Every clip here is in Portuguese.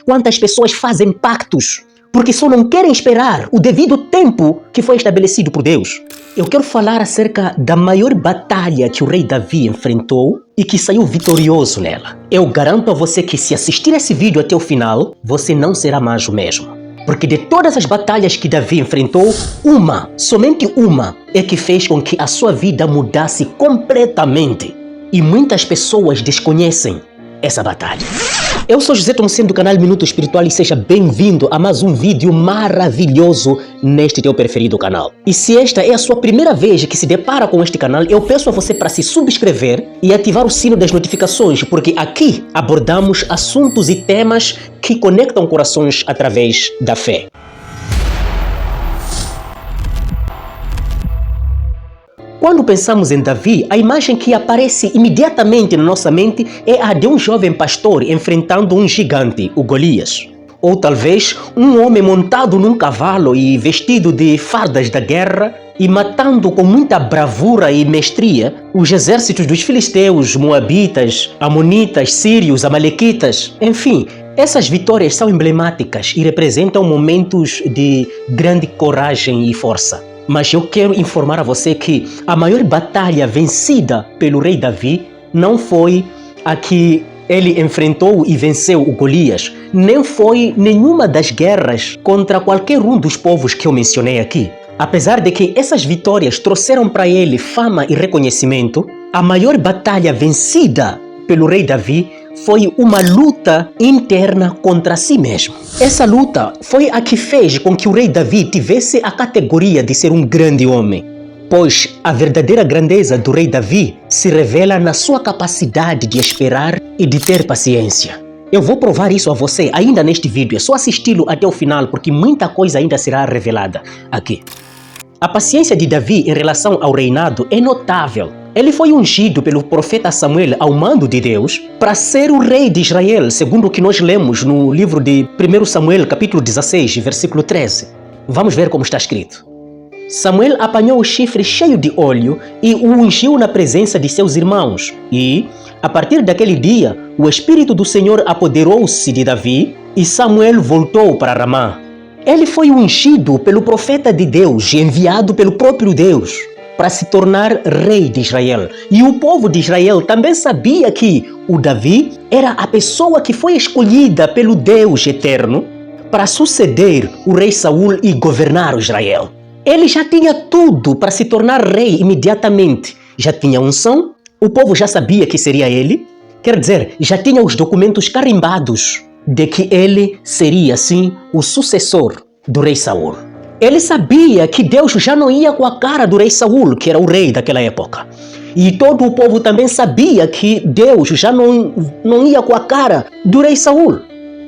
quantas pessoas fazem pactos porque só não querem esperar o devido tempo que foi estabelecido por Deus. Eu quero falar acerca da maior batalha que o rei Davi enfrentou e que saiu vitorioso nela. Eu garanto a você que se assistir esse vídeo até o final, você não será mais o mesmo. Porque de todas as batalhas que Davi enfrentou, somente uma, é que fez com que a sua vida mudasse completamente. E muitas pessoas desconhecem essa batalha. Eu sou José Tomoceno do canal Minuto Espiritual e seja bem-vindo a mais um vídeo maravilhoso neste teu preferido canal. E se esta é a sua primeira vez que se depara com este canal, eu peço a você para se subscrever e ativar o sino das notificações, porque aqui abordamos assuntos e temas que conectam corações através da fé. Quando pensamos em Davi, a imagem que aparece imediatamente na nossa mente é a de um jovem pastor enfrentando um gigante, o Golias. Ou talvez um homem montado num cavalo e vestido de fardas da guerra e matando com muita bravura e mestria os exércitos dos filisteus, moabitas, amonitas, sírios, amalequitas, enfim. Essas vitórias são emblemáticas e representam momentos de grande coragem e força. Mas eu quero informar a você que a maior batalha vencida pelo rei Davi não foi a que ele enfrentou e venceu o Golias, nem foi nenhuma das guerras contra qualquer um dos povos que eu mencionei aqui. Apesar de que essas vitórias trouxeram para ele fama e reconhecimento, a maior batalha vencida pelo rei Davi foi uma luta interna contra si mesmo. Essa luta foi a que fez com que o rei Davi tivesse a categoria de ser um grande homem, pois a verdadeira grandeza do rei Davi se revela na sua capacidade de esperar e de ter paciência. Eu vou provar isso a você ainda neste vídeo, é só assisti-lo até o final porque muita coisa ainda será revelada aqui. A paciência de Davi em relação ao reinado é notável. Ele foi ungido pelo profeta Samuel ao mando de Deus para ser o rei de Israel, segundo o que nós lemos no livro de 1 Samuel, capítulo 16, versículo 13. Vamos ver como está escrito. Samuel apanhou o chifre cheio de óleo e o ungiu na presença de seus irmãos. E, a partir daquele dia, o Espírito do Senhor apoderou-se de Davi e Samuel voltou para Ramá. Ele foi ungido pelo profeta de Deus, enviado pelo próprio Deus, para se tornar rei de Israel. E o povo de Israel também sabia que o Davi era a pessoa que foi escolhida pelo Deus eterno para suceder o rei Saul e governar Israel. Ele já tinha tudo para se tornar rei imediatamente. Já tinha unção, o povo já sabia que seria ele, quer dizer, já tinha os documentos carimbados de que ele seria, sim, o sucessor do rei Saul. Ele sabia que Deus já não ia com a cara do rei Saul, que era o rei daquela época. E todo o povo também sabia que Deus já não ia com a cara do rei Saul.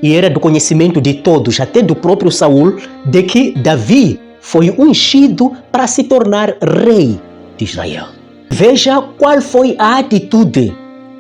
E era do conhecimento de todos, até do próprio Saul, de que Davi foi ungido para se tornar rei de Israel. Veja qual foi a atitude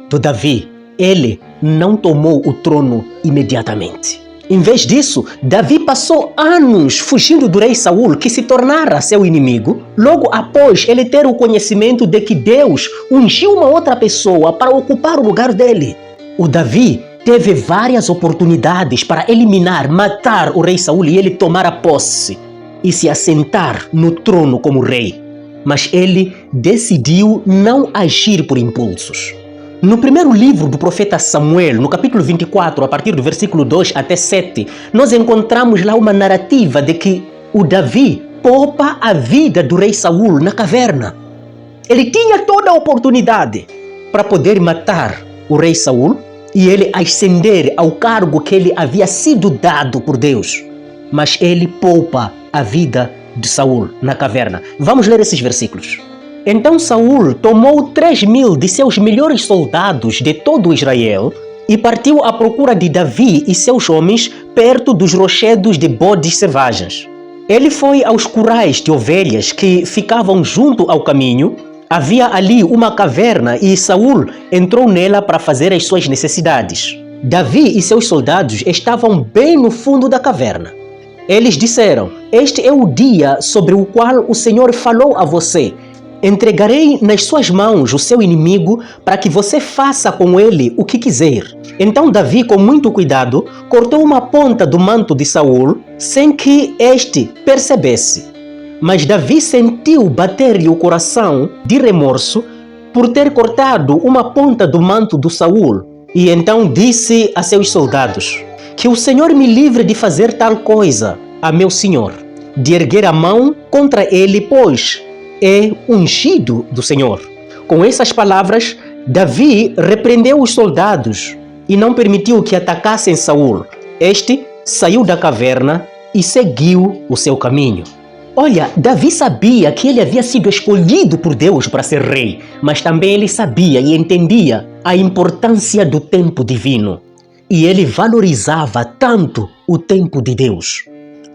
do Davi. Ele não tomou o trono imediatamente. Em vez disso, Davi passou anos fugindo do rei Saul, que se tornara seu inimigo, logo após ele ter o conhecimento de que Deus ungiu uma outra pessoa para ocupar o lugar dele. O Davi teve várias oportunidades para eliminar, matar o rei Saul e ele tomar a posse e se assentar no trono como rei. Mas ele decidiu não agir por impulsos. No primeiro livro do profeta Samuel, no capítulo 24, a partir do versículo 2 até 7, nós encontramos lá uma narrativa de que o Davi poupa a vida do rei Saul na caverna. Ele tinha toda a oportunidade para poder matar o rei Saul e ele ascender ao cargo que ele havia sido dado por Deus. Mas ele poupa a vida de Saul na caverna. Vamos ler esses versículos. Então Saul tomou 3.000 de seus melhores soldados de todo Israel e partiu à procura de Davi e seus homens perto dos rochedos de bodes selvagens. Ele foi aos currais de ovelhas que ficavam junto ao caminho. Havia ali uma caverna e Saul entrou nela para fazer as suas necessidades. Davi e seus soldados estavam bem no fundo da caverna. Eles disseram: "Este é o dia sobre o qual o Senhor falou a você. Entregarei nas suas mãos o seu inimigo para que você faça com ele o que quiser. Então Davi, com muito cuidado, cortou uma ponta do manto de Saul sem que este percebesse. Mas Davi sentiu bater-lhe o coração de remorso por ter cortado uma ponta do manto de Saul. E então disse a seus soldados: que o Senhor me livre de fazer tal coisa a meu senhor, de erguer a mão contra ele, pois é ungido do Senhor. Com essas palavras, Davi repreendeu os soldados e não permitiu que atacassem Saul. Este saiu da caverna e seguiu o seu caminho. Olha, Davi sabia que ele havia sido escolhido por Deus para ser rei, mas também ele sabia e entendia a importância do tempo divino. E ele valorizava tanto o tempo de Deus.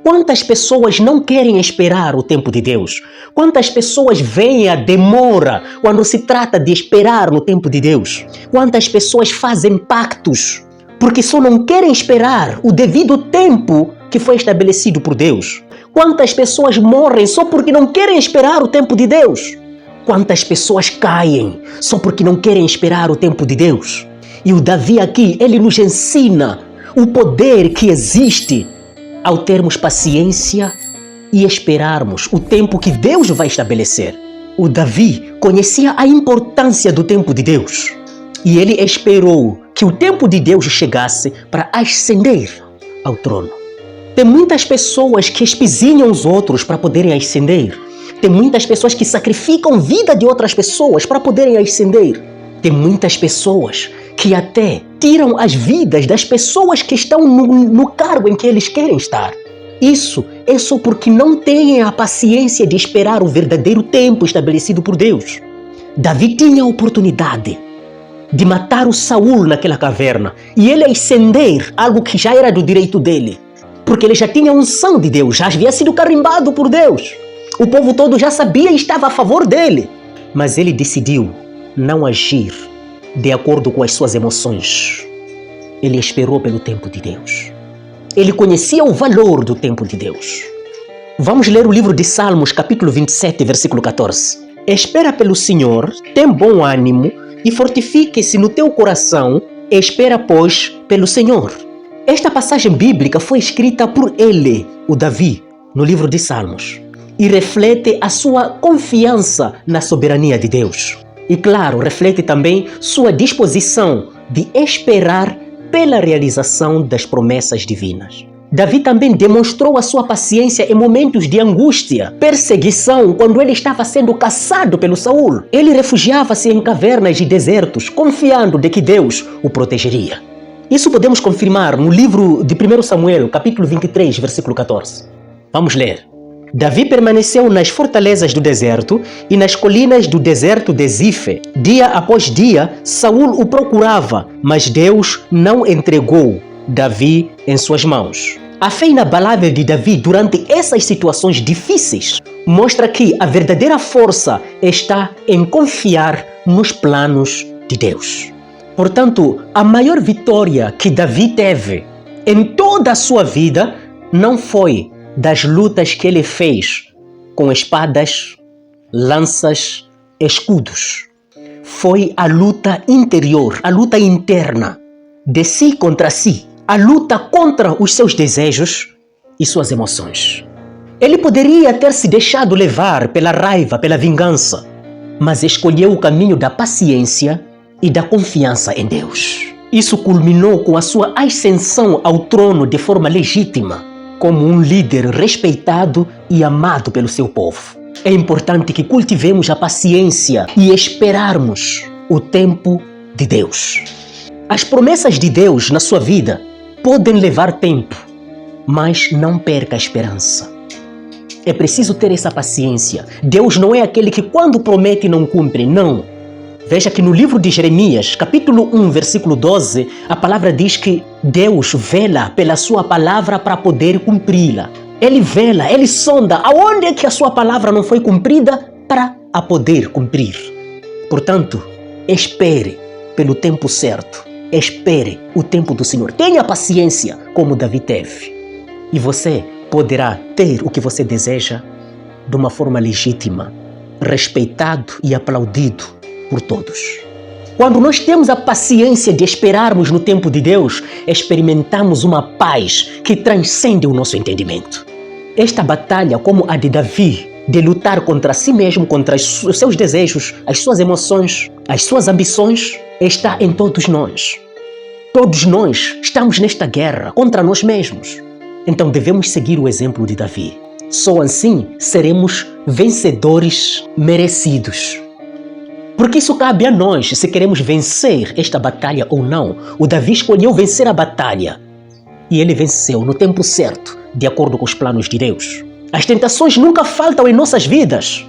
Quantas pessoas não querem esperar o tempo de Deus? Quantas pessoas veem a demora quando se trata de esperar no tempo de Deus? Quantas pessoas fazem pactos porque só não querem esperar o devido tempo que foi estabelecido por Deus? Quantas pessoas morrem só porque não querem esperar o tempo de Deus? Quantas pessoas caem só porque não querem esperar o tempo de Deus? E o Davi aqui, ele nos ensina o poder que existe ao termos paciência e esperarmos o tempo que Deus vai estabelecer. O Davi conhecia a importância do tempo de Deus e ele esperou que o tempo de Deus chegasse para ascender ao trono. Tem muitas pessoas que espizinham os outros para poderem ascender. Tem muitas pessoas que sacrificam vida de outras pessoas para poderem ascender. Tem muitas pessoas que até tiram as vidas das pessoas que estão no cargo em que eles querem estar. Isso é só porque não têm a paciência de esperar o verdadeiro tempo estabelecido por Deus. Davi tinha a oportunidade de matar o Saul naquela caverna e ele ascender algo que já era do direito dele, porque ele já tinha a unção de Deus, já havia sido carimbado por Deus. O povo todo já sabia e estava a favor dele. Mas ele decidiu não agir de acordo com as suas emoções. Ele esperou pelo tempo de Deus. Ele conhecia o valor do tempo de Deus. Vamos ler o livro de Salmos, capítulo 27, versículo 14. Espera pelo Senhor, tem bom ânimo e fortifique-se no teu coração, espera, pois, pelo Senhor. Esta passagem bíblica foi escrita por ele, o Davi, no livro de Salmos, e reflete a sua confiança na soberania de Deus. E claro, reflete também sua disposição de esperar pela realização das promessas divinas. Davi também demonstrou a sua paciência em momentos de angústia, perseguição, quando ele estava sendo caçado pelo Saul. Ele refugiava-se em cavernas e desertos, confiando de que Deus o protegeria. Isso podemos confirmar no livro de 1 Samuel, capítulo 23, versículo 14. Vamos ler. Davi permaneceu nas fortalezas do deserto e nas colinas do deserto de Zife. Dia após dia, Saul o procurava, mas Deus não entregou Davi em suas mãos. A fé inabalável de Davi durante essas situações difíceis mostra que a verdadeira força está em confiar nos planos de Deus. Portanto, a maior vitória que Davi teve em toda a sua vida não foi das lutas que ele fez com espadas, lanças, escudos. Foi a luta interior, a luta interna, de si contra si, a luta contra os seus desejos e suas emoções. Ele poderia ter se deixado levar pela raiva, pela vingança, mas escolheu o caminho da paciência e da confiança em Deus. Isso culminou com a sua ascensão ao trono de forma legítima, como um líder respeitado e amado pelo seu povo. É importante que cultivemos a paciência e esperarmos o tempo de Deus. As promessas de Deus na sua vida podem levar tempo, mas não perca a esperança. É preciso ter essa paciência. Deus não é aquele que quando promete não cumpre, não. Veja que no livro de Jeremias, capítulo 1, versículo 12, a palavra diz que Deus vela pela sua palavra para poder cumpri-la. Ele vela, ele sonda aonde é que a sua palavra não foi cumprida para a poder cumprir. Portanto, espere pelo tempo certo. Espere o tempo do Senhor. Tenha paciência como Davi teve. E você poderá ter o que você deseja de uma forma legítima, respeitado e aplaudido por todos. Quando nós temos a paciência de esperarmos no tempo de Deus, experimentamos uma paz que transcende o nosso entendimento. Esta batalha, como a de Davi, de lutar contra si mesmo, contra os seus desejos, as suas emoções, as suas ambições, está em todos nós. Todos nós estamos nesta guerra contra nós mesmos. Então devemos seguir o exemplo de Davi. Só assim seremos vencedores merecidos. Porque isso cabe a nós, se queremos vencer esta batalha ou não. O Davi escolheu vencer a batalha. E ele venceu no tempo certo, de acordo com os planos de Deus. As tentações nunca faltam em nossas vidas.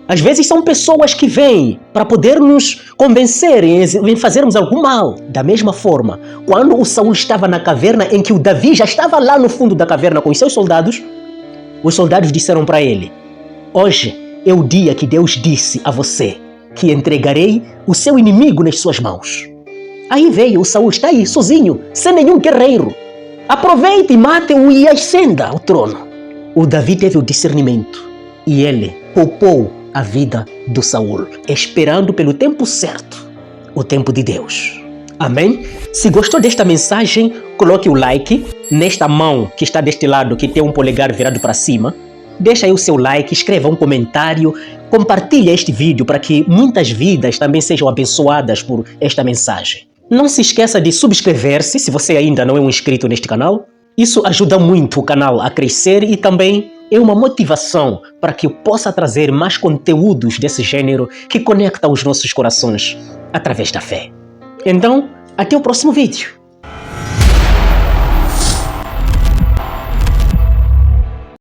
Às vezes são pessoas que vêm para poder nos convencer em fazermos algum mal. Da mesma forma, quando o Saul estava na caverna em que o Davi já estava lá no fundo da caverna com os seus soldados, os soldados disseram para ele: hoje é o dia que Deus disse a você que entregarei o seu inimigo nas suas mãos. Aí veio o Saul, está aí, sozinho, sem nenhum guerreiro. Aproveite e mate-o e ascenda ao trono. O Davi teve o discernimento e ele poupou a vida do Saul, esperando pelo tempo certo, o tempo de Deus. Amém? Se gostou desta mensagem, coloque o like nesta mão que está deste lado, que tem um polegar virado para cima. Deixa aí o seu like, escreva um comentário, compartilhe este vídeo para que muitas vidas também sejam abençoadas por esta mensagem. Não se esqueça de subscrever-se se você ainda não é um inscrito neste canal. Isso ajuda muito o canal a crescer e também é uma motivação para que eu possa trazer mais conteúdos desse gênero que conectam os nossos corações através da fé. Então, até o próximo vídeo.